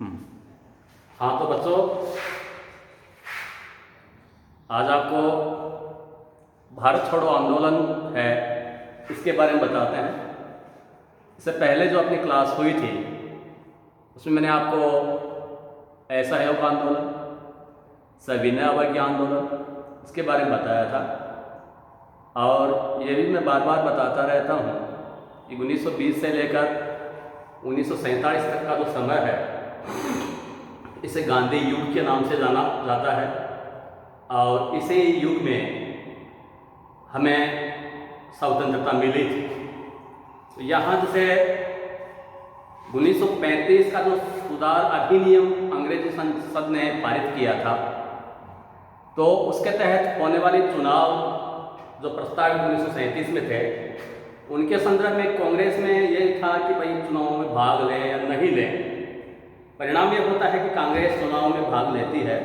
हम्म। हाँ तो बच्चों, आज आपको भारत छोड़ो आंदोलन है इसके बारे में बताते हैं। इससे पहले जो अपनी क्लास हुई थी उसमें मैंने आपको असहयोग आंदोलन, सविनय अवज्ञा आंदोलन इसके बारे में बताया था। और ये भी मैं बार बार बताता रहता हूँ कि 1920 से लेकर 1947 तक का जो समय है इसे गांधी युग के नाम से जाना जाता है। और इसी युग में हमें स्वतंत्रता मिली थी। तो यहाँ जैसे 1935 का जो सुधार अधिनियम अंग्रेजी संसद ने पारित किया था, तो उसके तहत होने वाले चुनाव जो प्रस्तावित 1937 में थे, उनके संदर्भ में कांग्रेस में ये था कि भाई चुनाव में भाग लें या नहीं लें। परिणाम ये होता है कि कांग्रेस चुनाव में भाग लेती है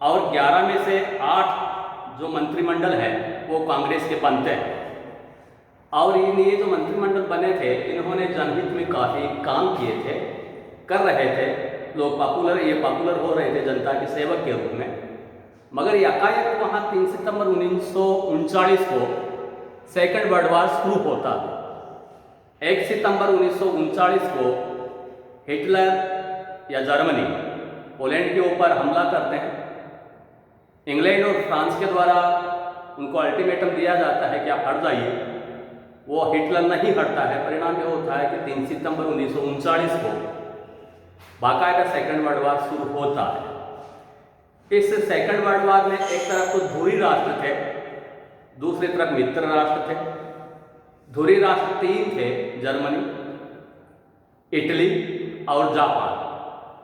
और 11 में से 8 जो मंत्रिमंडल है वो कांग्रेस के बनते हैं। और ये जो मंत्रिमंडल बने थे इन्होंने जनहित में काफ़ी काम किए थे, कर रहे थे। लोग पॉपुलर हो रहे थे जनता के सेवक के रूप में। मगर एकाएक वहाँ 3 सितंबर 1939 को सेकेंड वर्ल्ड वार शुरू होता है। 1 सितंबर 1939 को हिटलर या जर्मनी पोलैंड के ऊपर हमला करते हैं। इंग्लैंड और फ्रांस के द्वारा उनको अल्टीमेटम दिया जाता है कि आप हट जाइए। वो हिटलर नहीं हटता है। परिणाम ये होता है कि 3 सितंबर 1939 को बाकायदा सेकेंड वर्ल्ड वार शुरू होता है। इस सेकेंड वर्ल्ड वार में एक तरफ तो धुरी राष्ट्र थे, दूसरी तरफ मित्र राष्ट्र थे। धुरी राष्ट्र 3 थे, जर्मनी, इटली और जापान।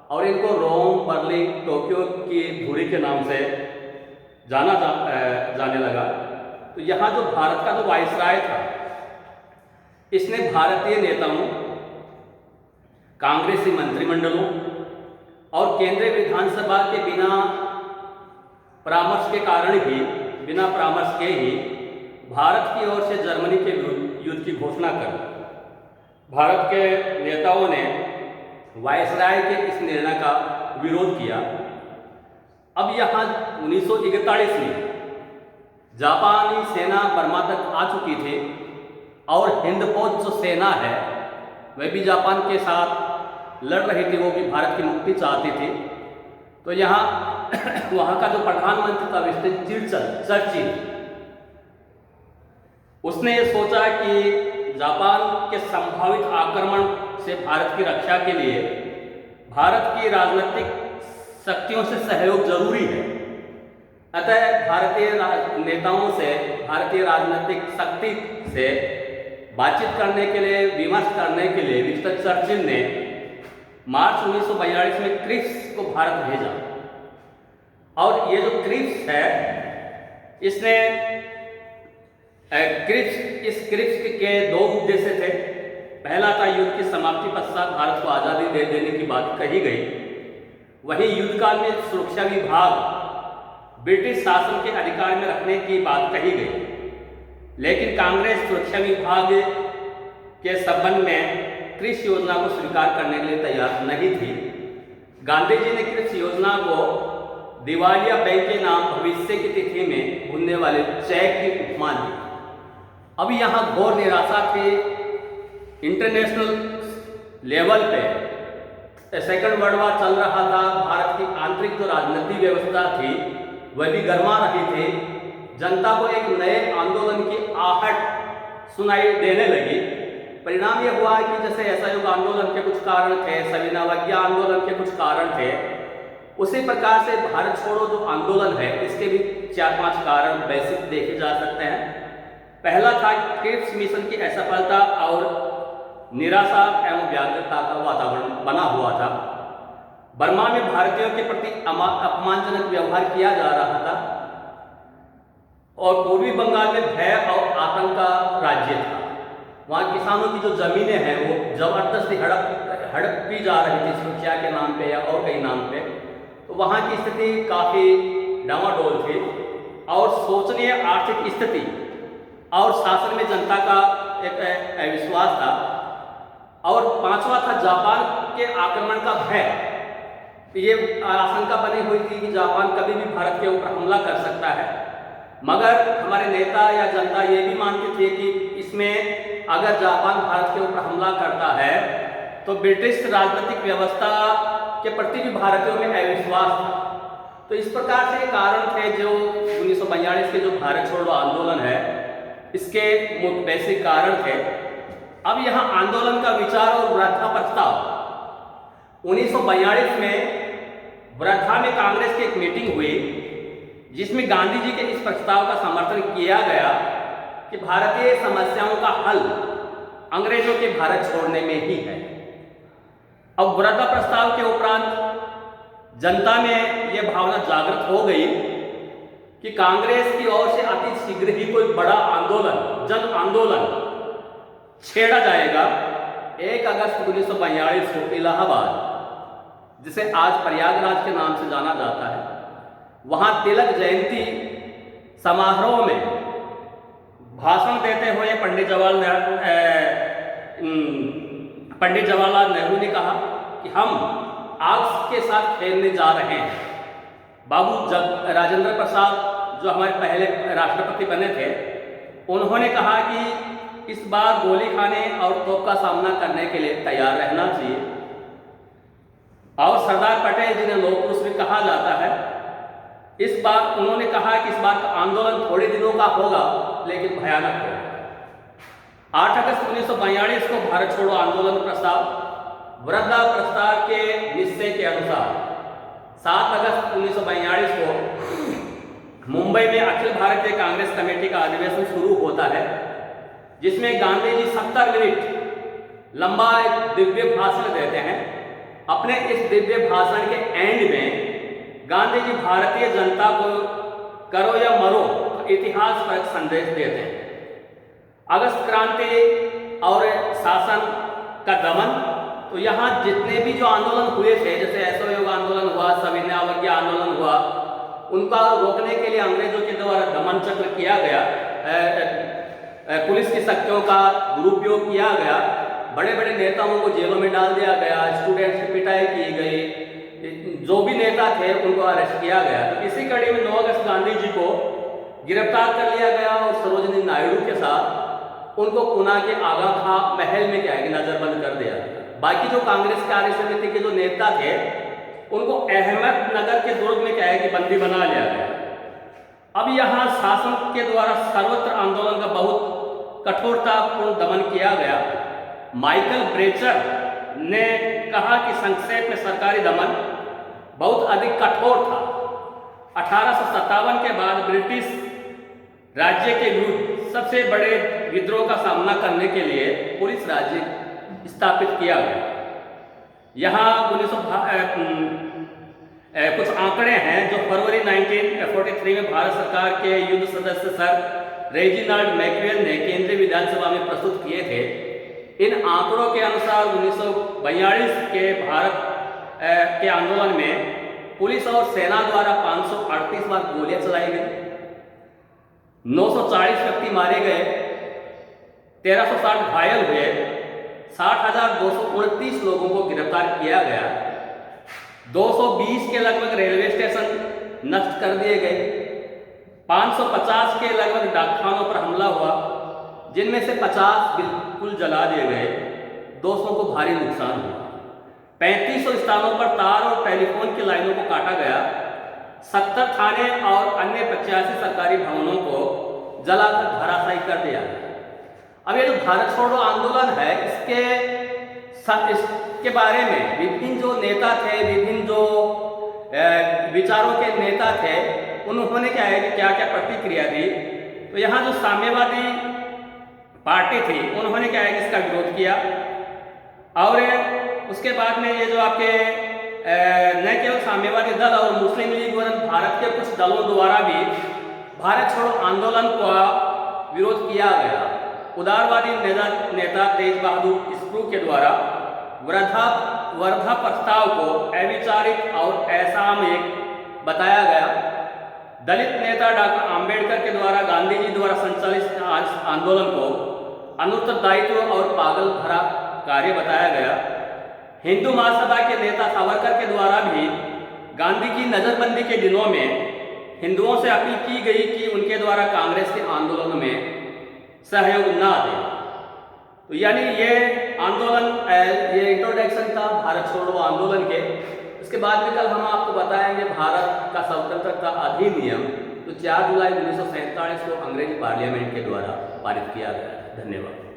और इनको रोम, बर्लिन, टोक्यो की धुरी के नाम से जाने लगा। तो यहाँ जो भारत का जो वायसराय था, इसने भारतीय नेताओं, कांग्रेसी मंत्रिमंडलों और केंद्रीय विधानसभा के बिना परामर्श के ही भारत की ओर से जर्मनी के युद्ध की घोषणा कर। भारत के नेताओं ने वायसराय के इस निर्णय का विरोध किया। अब यहाँ 1941 में जापानी सेना बर्मा तक आ चुकी थी और हिंद फौज जो सेना है वह भी जापान के साथ लड़ रही थी। वो भी भारत की मुक्ति चाहती थी। तो यहाँ वहाँ का जो प्रधानमंत्री था विंस्टन चर्चिल, उसने ये सोचा कि जापान के संभावित आक्रमण से भारत की रक्षा के लिए भारत की राजनीतिक शक्तियों से सहयोग जरूरी है। अतः भारतीय नेताओं से, भारतीय राजनीतिक शक्ति से बातचीत करने के लिए, विमर्श करने के लिए विंस्टन चर्चिल ने मार्च 1942 में क्रिप्स को भारत भेजा। और ये जो क्रिप्स है, इसने इस क्रिप्स के 2 उद्देश्य थे। पहला था युद्ध की समाप्ति पश्चात भारत को आज़ादी दे देने की बात कही गई। वहीं युद्ध काल में सुरक्षा विभाग ब्रिटिश शासन के अधिकार में रखने की बात कही गई। लेकिन कांग्रेस सुरक्षा विभाग के संबंध में क्रिप्स योजना को स्वीकार करने के लिए तैयार नहीं थी। गांधी जी ने क्रिप्स योजना को दिवालिया बैंक के नाम भविष्य की तिथि में भुनने वाले चेक की उपमा दी। अब यहाँ घोर निराशा थी। इंटरनेशनल लेवल पे सेकेंड वर्ल्ड वार चल रहा था। भारत की आंतरिक जो राजनीतिक व्यवस्था थी वह भी गर्मा रही थी। जनता को एक नए आंदोलन की आहट सुनाई देने लगी। परिणाम यह हुआ कि जैसे असहयोग आंदोलन के कुछ कारण थे, सविनय अवज्ञा आंदोलन के कुछ कारण थे, उसी प्रकार से भारत छोड़ो जो आंदोलन है इसके भी 4-5 कारण बेसिक देखे जा सकते हैं। पहला था क्रिप्स मिशन की असफलता और निराशा एवं व्याग्रता का वातावरण बना हुआ था। बर्मा में भारतीयों के प्रति अपमानजनक व्यवहार किया जा रहा था और पूर्वी बंगाल में भय और आतंक का राज्य था। वहाँ किसानों की जो जमीनें हैं वो जबरदस्ती हड़पी जा रही थी सुरक्षा के नाम पे या और कई नाम पे। तो वहाँ की स्थिति काफ़ी डामाडोल थी और शोचनीय आर्थिक स्थिति और शासन में जनता का एक अविश्वास था। और पांचवा था जापान के आक्रमण का भय। ये आशंका बनी हुई थी कि जापान कभी भी भारत के ऊपर हमला कर सकता है, मगर हमारे नेता या जनता ये भी मानती थी कि इसमें अगर जापान भारत के ऊपर हमला करता है तो ब्रिटिश राजनीतिक व्यवस्था के प्रति भी भारतीयों में अविश्वास था। तो इस प्रकार से कारण थे जो 1942 के जो भारत छोड़ो आंदोलन है इसके मुख्य बेसिक कारण थे। अब यहाँ आंदोलन का विचार और वृद्धा प्रस्ताव 1942 में वृद्धा में कांग्रेस की एक मीटिंग हुई जिसमें गांधी जी के इस प्रस्ताव का समर्थन किया गया कि भारतीय समस्याओं का हल अंग्रेजों के भारत छोड़ने में ही है। अब वृद्धा प्रस्ताव के उपरांत जनता में यह भावना जागृत हो गई कि कांग्रेस की ओर से अति शीघ्र ही कोई बड़ा आंदोलन, जन आंदोलन छेड़ा जाएगा। 1 अगस्त 1942 को इलाहाबाद, जिसे आज प्रयागराज के नाम से जाना जाता है, वहां तिलक जयंती समारोह में भाषण देते हुए पंडित जवाहरलाल नेहरू ने कहा कि हम आग के साथ खेलने जा रहे हैं। बाबू राजेंद्र प्रसाद जो हमारे पहले राष्ट्रपति बने थे, उन्होंने कहा कि इस बार गोली खाने और तोप का सामना करने के लिए तैयार रहना चाहिए। और सरदार पटेल जिन्हें लोह पुरुष भी कहा जाता है, इस बार उन्होंने कहा कि इस बार का आंदोलन थोड़े दिनों का होगा लेकिन भयानक होगा। 8 अगस्त 1942 को भारत छोड़ो आंदोलन प्रस्ताव वृद्धा प्रस्ताव के निश्चय के अनुसार 7 अगस्त 1942 को मुंबई में अखिल भारतीय कांग्रेस कमेटी का अधिवेशन शुरू होता है, जिसमें गांधी जी 70 मिनट लंबा एक दिव्य भाषण देते हैं। अपने इस दिव्य भाषण के एंड में गांधी जी भारतीय जनता को करो या मरो इतिहास पर एक संदेश देते हैं। अगस्त क्रांति और शासन का दमन, तो यहाँ जितने भी जो आंदोलन हुए थे, जैसे असहयोग आंदोलन हुआ, सविनय अवज्ञा आंदोलन हुआ, उनका रोकने के लिए अंग्रेजों के द्वारा दमन चक्र किया गया, पुलिस की शक्तियों का दुरुपयोग किया गया, बड़े बड़े नेताओं को जेलों में डाल दिया गया, स्टूडेंट्स की पिटाई की गई, जो भी नेता थे उनको अरेस्ट किया गया। तो इसी कड़ी में 9 अगस्त गांधी जी को गिरफ्तार कर लिया गया और सरोजिनी नायडू के साथ उनको पुणे के आगा खां महल में क्या है कि नजरबंद कर दिया। बाकी जो कांग्रेस कार्य समिति के जो नेता थे उनको अहमदनगर के दुर्ग में क्या है कि बंदी बना लिया गया। अब यहाँ शासन के द्वारा सर्वत्र आंदोलन का बहुत कठोरतापूर्ण दमन किया गया। माइकल ब्रेचर ने कहा कि संक्षेप में सरकारी दमन बहुत अधिक कठोर था। 1857 के बाद ब्रिटिश राज्य के विरुद्ध सबसे बड़े विद्रोह का सामना करने के लिए पुलिस राज्य स्थापित किया गया। यहाँ कुछ आंकड़े हैं जो फरवरी 1943 में भारत सरकार के युद्ध सदस्य सर रेजिनाल्ड मैक्सवेल ने केंद्रीय विधानसभा में प्रस्तुत किए थे। इन आंकड़ों के अनुसार 1942 के भारत के आंदोलन में पुलिस और सेना द्वारा 538 बार गोलियां चलाई गई, 940 व्यक्ति मारे गए, 1360 घायल हुए, 60,229 लोगों को गिरफ्तार किया गया, 220 के लगभग रेलवे स्टेशन नष्ट कर दिए गए, 550 के लगभग डाकखानों पर हमला हुआ, जिनमें से 50 बिल्कुल जला दिए गए, 200 को भारी नुकसान हुआ, 3500 स्थानों पर तार और टेलीफोन की लाइनों को काटा गया, 70 थाने और अन्य 85 सरकारी भवनों को जलाकर धराशायी कर दिया। अब ये जो भारत छोड़ो आंदोलन है, इसके बारे में विभिन्न जो नेता थे, विभिन्न जो विचारों के नेता थे, उन्होंने क्या है कि क्या क्या प्रतिक्रिया दी। तो यहाँ जो साम्यवादी पार्टी थी उन्होंने क्या है कि इसका विरोध किया, और उसके बाद में ये जो आपके न केवल साम्यवादी दल और मुस्लिम लीग वरन भारत के कुछ दलों द्वारा भी भारत छोड़ो आंदोलन का विरोध किया गया। उदारवादी नेता तेज बहादुर स्प्रू के द्वारा वर्धा प्रस्ताव को अविचारित और असामयिक बताया गया। दलित नेता डॉक्टर आंबेडकर के द्वारा गांधी जी द्वारा संचालित आंदोलन को अनुत्तरदायित्व और पागल भरा कार्य बताया गया। हिंदू महासभा के नेता सावरकर के द्वारा भी गांधी की नज़रबंदी के दिनों में हिंदुओं से अपील की गई कि उनके द्वारा कांग्रेस के आंदोलन में सहयोग ना दें। तो यानी ये आंदोलन, ये इंट्रोडक्शन था भारत छोड़ो आंदोलन के। उसके बाद में कल हम आपको बताएंगे भारत का स्वतंत्रता अधिनियम, तो 4 जुलाई 1947 को अंग्रेज पार्लियामेंट के द्वारा पारित किया गया। धन्यवाद।